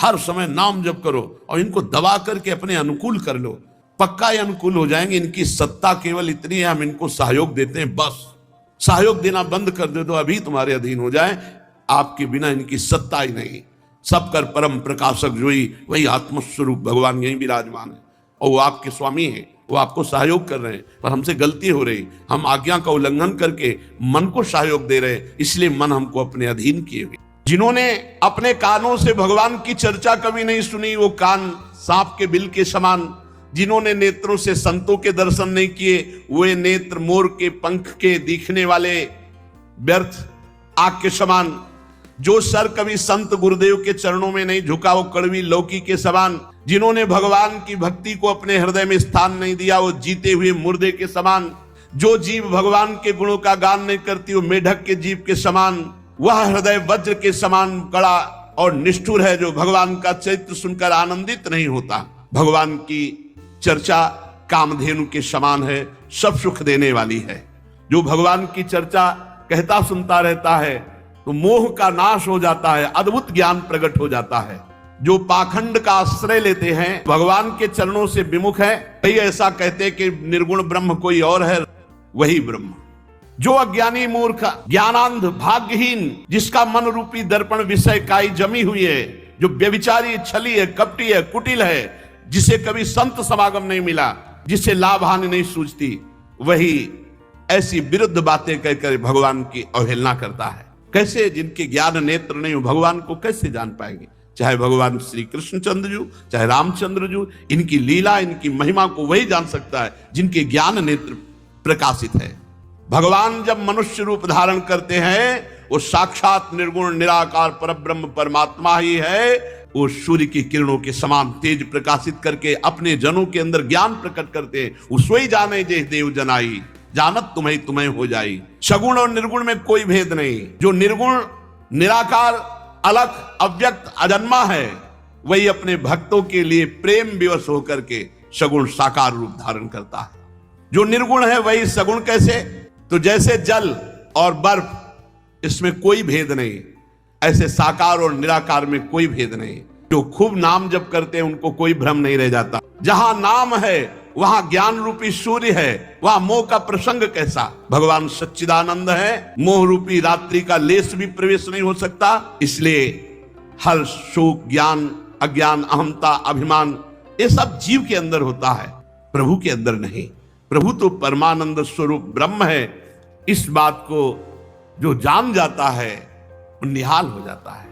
हर समय नाम जप करो और इनको दबा करके अपने अनुकूल कर लो, पक्का ये अनुकूल हो जाएंगे। इनकी सत्ता केवल इतनी है, हम इनको सहयोग देते हैं, बस सहयोग देना बंद कर दे तो अभी तुम्हारे अधीन हो जाए। आपके बिना इनकी सत्ता ही नहीं। सब कर परम प्रकाशक जोई, वही आत्मस्वरूप भगवान यही विराजमान है और वो आपके स्वामी हैं, वो आपको सहयोग कर रहे हैं। पर हमसे गलती हो रही, हम आज्ञा का उल्लंघन करके मन को सहयोग दे रहे, इसलिए मन हमको अपने अधीन किए हुए। जिन्होंने अपने कानों से भगवान की चर्चा कभी नहीं सुनी, वो कान सांप के बिल के समान। जिन्होंने नेत्रों से संतों के दर्शन नहीं किए, वे नेत्र मोर के पंख के दिखने वाले व्यर्थ आग के समान। जो सर कभी संत गुरुदेव के चरणों में नहीं झुका, वो कड़वी लौकी के समान। जिन्होंने भगवान की भक्ति को अपने हृदय में स्थान नहीं दिया, वो जीते हुए मुर्दे के समान। जो जीव भगवान के गुणों का गान नहीं करती, वो मेढक के जीव के समान। वह हृदय वज्र के समान कड़ा और निष्ठुर है, जो भगवान का चरित्र सुनकर आनंदित नहीं होता। भगवान की चर्चा कामधेनु के समान है, सब सुख देने वाली है। जो भगवान की चर्चा कहता सुनता रहता है तो मोह का नाश हो जाता है, अद्भुत ज्ञान प्रकट हो जाता है। जो पाखंड का आश्रय लेते हैं, भगवान के चरणों से विमुख है, वही ऐसा कहते कि निर्गुण ब्रह्म कोई और है, वही ब्रह्म। जो अज्ञानी मूर्ख ज्ञानांध भाग्यहीन, जिसका मन रूपी दर्पण विषय काई जमी हुई है, जो व्यभिचारी छली है, कपटी है, कुटिल है, जिसे कभी संत समागम नहीं मिला, जिसे लाभ हानि नहीं सूझती, वही ऐसी विरुद्ध बातें कहकर भगवान की अवहेलना करता है। कैसे जिनके ज्ञान नेत्र नहीं हो, भगवान को कैसे जान पाएंगे? चाहे भगवान श्री कृष्णचंद्र जी, चाहे रामचंद्र जी, इनकी लीला, इनकी महिमा को वही जान सकता है जिनके ज्ञान नेत्र प्रकाशित है। भगवान जब मनुष्य रूप धारण करते हैं, वो साक्षात निर्गुण निराकार परब्रह्म परमात्मा ही है। वो सूर्य की किरणों के समान तेज प्रकाशित करके अपने जनों के अंदर ज्ञान प्रकट करते हैं। उसोई जाने जे देव जनाई, जानत तुम्हें तुम्हें हो जाई। सगुण और निर्गुण में कोई भेद नहीं। जो निर्गुण निराकार अलग अव्यक्त अजन्मा है, वही अपने भक्तों के लिए प्रेम विवश होकर के सगुण साकार रूप धारण करता है। जो निर्गुण है वही सगुण कैसे? तो जैसे जल और बर्फ, इसमें कोई भेद नहीं, ऐसे साकार और निराकार में कोई भेद नहीं। जो खूब नाम जप करते हैं उनको कोई भ्रम नहीं रह जाता। जहां नाम है वहां ज्ञान रूपी सूर्य है, वहां मोह का प्रसंग कैसा? भगवान सच्चिदानंद है, मोह रूपी रात्रि का लेस भी प्रवेश नहीं हो सकता। इसलिए हर शोक, ज्ञान, अज्ञान, अहंता, अभिमान, ये सब जीव के अंदर होता है, प्रभु के अंदर नहीं। प्रभु तो परमानंद स्वरूप ब्रह्म है। इस बात को जो जान जाता है वो निहाल हो जाता है।